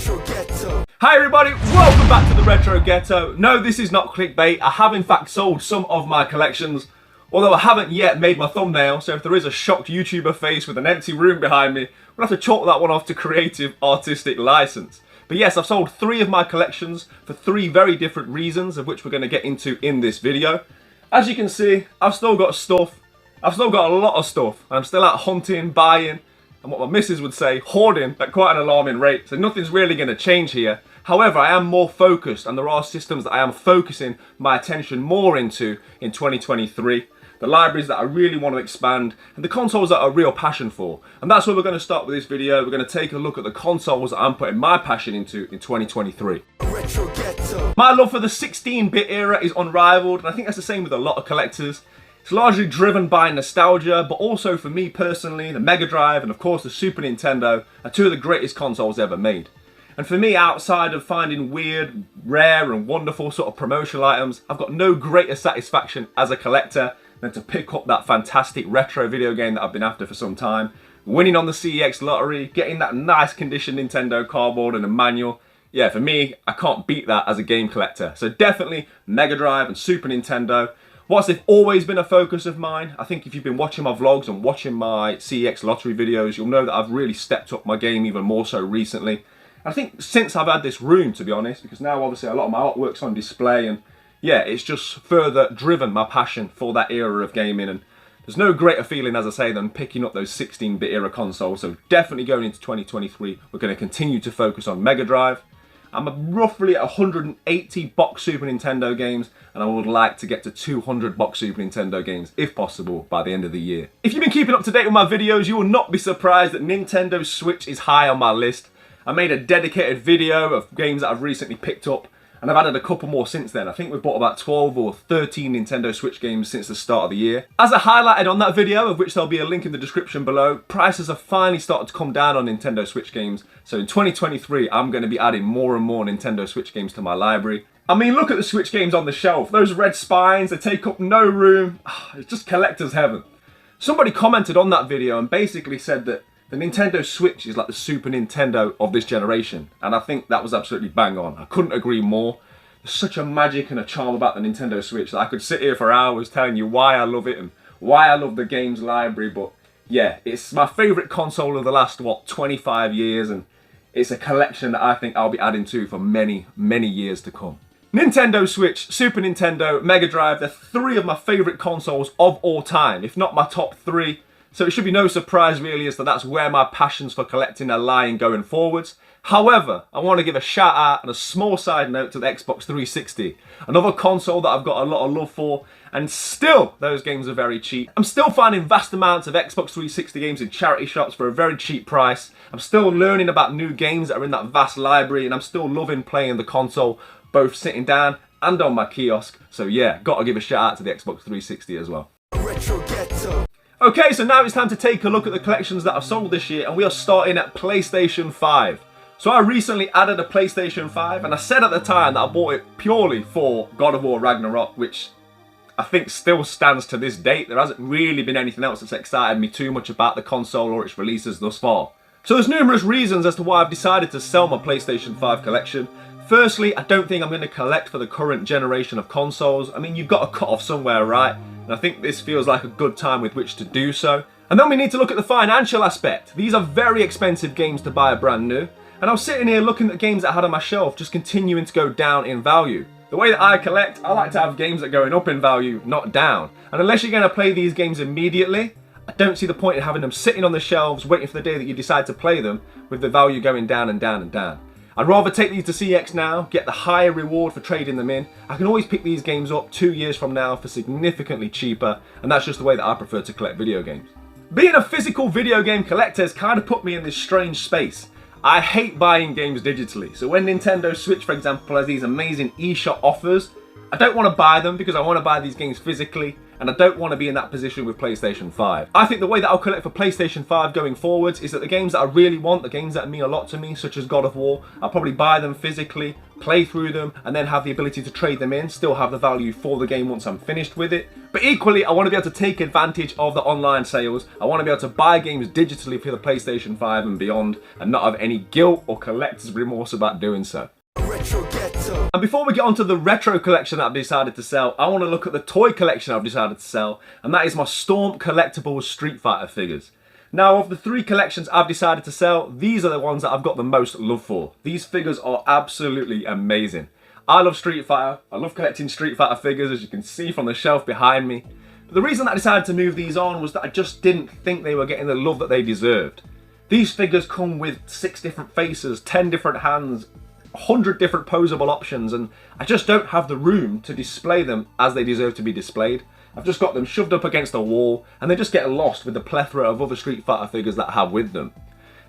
Hi everybody, welcome back to the Retro Ghetto. No, this is not clickbait. I have in fact sold some of my collections, although I haven't yet made my thumbnail, so if there is a shocked YouTuber face with an empty room behind me, we'll have to chalk that one off to creative artistic license. But yes, I've sold 3 of my collections for 3 very different reasons, of which we're going to get into in this video. As you can see, I've still got stuff. I've still got a lot of stuff. I'm still out hunting, buying, and what my missus would say, hoarding at quite an alarming rate. So nothing's really going to change here. However, I am more focused, and there are systems that I am focusing my attention more into in 2023. The libraries that I really want to expand, and the consoles that are a real passion for. And that's where we're going to start with this video. We're going to take a look at the consoles that I'm putting my passion into in 2023. My love for the 16-bit era is unrivaled, and I think that's the same with a lot of collectors. It's largely driven by nostalgia, but also for me personally, the Mega Drive and of course the Super Nintendo are 2 of the greatest consoles ever made. And for me, outside of finding weird, rare and wonderful sort of promotional items, I've got no greater satisfaction as a collector than to pick up that fantastic retro video game that I've been after for some time, winning on the CEX lottery, getting that nice condition Nintendo cardboard and a manual. Yeah, for me, I can't beat that as a game collector. So definitely Mega Drive and Super Nintendo. Whilst they've always been a focus of mine, I think if you've been watching my vlogs and watching my CEX lottery videos, you'll know that I've really stepped up my game even more so recently. I think since I've had this room, to be honest, because now obviously a lot of my artwork's on display, and yeah, it's just further driven my passion for that era of gaming. And there's no greater feeling, as I say, than picking up those 16-bit era consoles. So definitely going into 2023, we're going to continue to focus on Mega Drive. I'm roughly at 180 box Super Nintendo games, and I would like to get to 200 box Super Nintendo games, if possible, by the end of the year. If you've been keeping up to date with my videos, you will not be surprised that Nintendo Switch is high on my list. I made a dedicated video of games that I've recently picked up, and I've added a couple more since then. I think we've bought about 12 or 13 Nintendo Switch games since the start of the year. As I highlighted on that video, of which there'll be a link in the description below, prices have finally started to come down on Nintendo Switch games. So in 2023, I'm going to be adding more and more Nintendo Switch games to my library. I mean, look at the Switch games on the shelf. Those red spines, they take up no room. It's just collector's heaven. Somebody commented on that video and basically said that the Nintendo Switch is like the Super Nintendo of this generation, and I think that was absolutely bang on. I couldn't agree more. There's such a magic and a charm about the Nintendo Switch that I could sit here for hours telling you why I love it and why I love the games library, but yeah, it's my favourite console of the last, 25 years, and it's a collection that I think I'll be adding to for many, many years to come. Nintendo Switch, Super Nintendo, Mega Drive, they're 3 of my favourite consoles of all time, if not my top 3. So it should be no surprise really as to that's where my passions for collecting are lying going forwards. However, I want to give a shout out and a small side note to the Xbox 360. Another console that I've got a lot of love for, and still those games are very cheap. I'm still finding vast amounts of Xbox 360 games in charity shops for a very cheap price. I'm still learning about new games that are in that vast library, and I'm still loving playing the console, both sitting down and on my kiosk. So yeah, got to give a shout out to the Xbox 360 as well. Okay, so now it's time to take a look at the collections that I've sold this year, and we are starting at PlayStation 5. So I recently added a PlayStation 5, and I said at the time that I bought it purely for God of War Ragnarok, which I think still stands to this date. There hasn't really been anything else that's excited me too much about the console or its releases thus far. So there's numerous reasons as to why I've decided to sell my PlayStation 5 collection. Firstly, I don't think I'm going to collect for the current generation of consoles. I mean, you've got to cut off somewhere, right? And I think this feels like a good time with which to do so. And then we need to look at the financial aspect. These are very expensive games to buy brand new. And I was sitting here looking at games that I had on my shelf just continuing to go down in value. The way that I collect, I like to have games that are going up in value, not down. And unless you're going to play these games immediately, I don't see the point in having them sitting on the shelves waiting for the day that you decide to play them with the value going down and down and down. I'd rather take these to CX now, get the higher reward for trading them in. I can always pick these games up 2 years from now for significantly cheaper, and that's just the way that I prefer to collect video games. Being a physical video game collector has kind of put me in this strange space. I hate buying games digitally, so when Nintendo Switch, for example, has these amazing eShop offers, I don't want to buy them because I want to buy these games physically, and I don't want to be in that position with PlayStation 5. I think the way that I'll collect for PlayStation 5 going forwards is that the games that I really want, the games that mean a lot to me, such as God of War, I'll probably buy them physically, play through them, and then have the ability to trade them in, still have the value for the game once I'm finished with it, But equally, I want to be able to take advantage of the online sales. I want to be able to buy games digitally for the PlayStation 5 and beyond, and not have any guilt or collector's remorse about doing so. And before we get onto the retro collection that I've decided to sell, I want to look at the toy collection I've decided to sell, and that is my Storm Collectibles Street Fighter figures. Now, of the 3 collections I've decided to sell, these are the ones that I've got the most love for. These figures are absolutely amazing. I love Street Fighter. I love collecting Street Fighter figures, as you can see from the shelf behind me. But the reason that I decided to move these on was that I just didn't think they were getting the love that they deserved. These figures come with 6 different faces, 10 different hands, 100 different posable options, and I just don't have the room to display them as they deserve to be displayed. I've just got them shoved up against a wall, and they just get lost with the plethora of other Street Fighter figures that I have with them.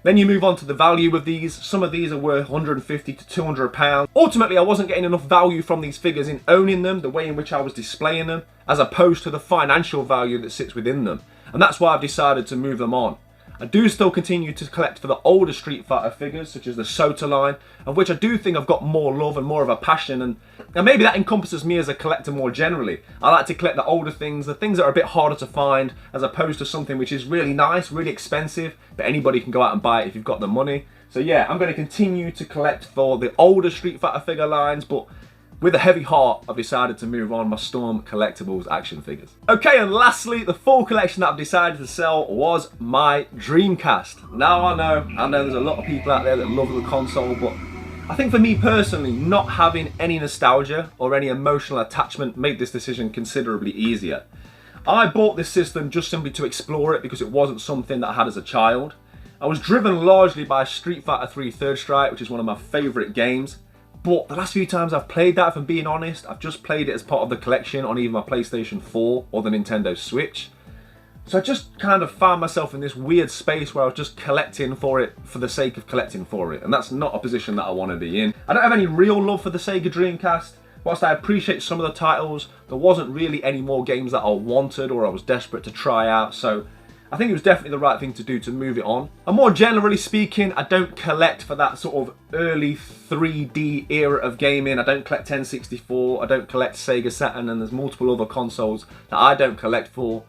Then you move on to the value of these. Some of these are worth 150 to 200 pounds. Ultimately, I wasn't getting enough value from these figures in owning them, the way in which I was displaying them, as opposed to the financial value that sits within them. And that's why I've decided to move them on. I do still continue to collect for the older Street Fighter figures, such as the Sota line, of which I do think I've got more love and more of a passion, and maybe that encompasses me as a collector more generally. I like to collect the older things, the things that are a bit harder to find, as opposed to something which is really nice, really expensive, but anybody can go out and buy it if you've got the money. So yeah, I'm going to continue to collect for the older Street Fighter figure lines, but with a heavy heart, I've decided to move on my Storm Collectibles action figures. Okay, and lastly, the full collection that I've decided to sell was my Dreamcast. Now I know there's a lot of people out there that love the console, but I think for me personally, not having any nostalgia or any emotional attachment made this decision considerably easier. I bought this system just simply to explore it because it wasn't something that I had as a child. I was driven largely by Street Fighter 3 Third Strike, which is one of my favourite games. But the last few times I've played that, if I'm being honest, I've just played it as part of the collection on either my PlayStation 4 or the Nintendo Switch. So I just kind of found myself in this weird space where I was just collecting for it for the sake of collecting for it. And that's not a position that I want to be in. I don't have any real love for the Sega Dreamcast. Whilst I appreciate some of the titles, there wasn't really any more games that I wanted or I was desperate to try out. So I think it was definitely the right thing to do to move it on. And more generally speaking, I don't collect for that sort of early 3D era of gaming. I don't collect N64, I don't collect Sega Saturn, and there's multiple other consoles that I don't collect for.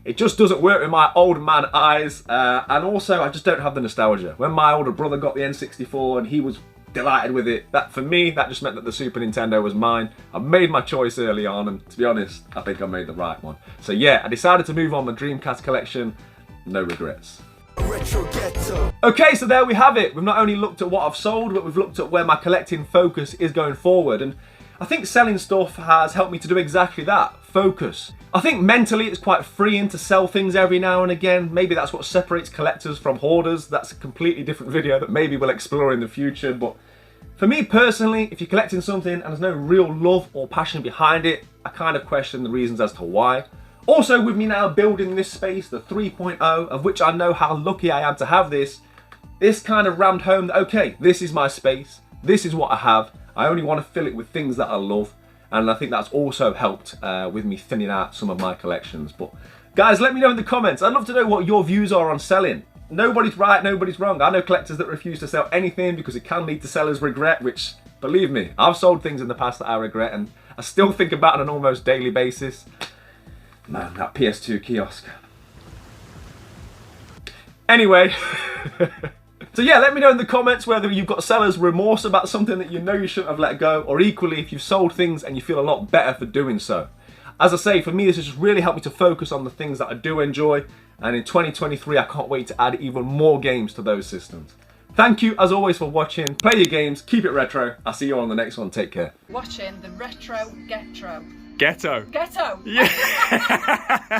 It just doesn't work with my old man eyes, and also I just don't have the nostalgia. When my older brother got the N64 and he was delighted with it, that for me, that just meant that the Super Nintendo was mine. I made my choice early on, and to be honest, I think I made the right one. So yeah, I decided to move on my Dreamcast collection. No regrets. Okay, so there we have it. We've not only looked at what I've sold, but we've looked at where my collecting focus is going forward. And I think selling stuff has helped me to do exactly that, focus. I think mentally it's quite freeing to sell things every now and again. Maybe that's what separates collectors from hoarders. That's a completely different video that maybe we'll explore in the future. But for me personally, if you're collecting something and there's no real love or passion behind it, I kind of question the reasons as to why. Also, with me now building this space, the 3.0, of which I know how lucky I am to have this kind of rammed home that, okay, this is my space, this is what I have, I only want to fill it with things that I love, and I think that's also helped with me thinning out some of my collections. But guys, let me know in the comments. I'd love to know what your views are on selling. Nobody's right, nobody's wrong. I know collectors that refuse to sell anything because it can lead to seller's regret, which, believe me, I've sold things in the past that I regret, and I still think about it on an almost daily basis. Man, that PS2 kiosk. Anyway, so yeah, let me know in the comments whether you've got seller's remorse about something that you know you shouldn't have let go, or equally if you've sold things and you feel a lot better for doing so. As I say, for me this has just really helped me to focus on the things that I do enjoy, and in 2023 I can't wait to add even more games to those systems. Thank you as always for watching. Play your games, keep it retro. I'll see you on the next one. Take care. Watching the Retro Getro. Ghetto. Ghetto. Yeah.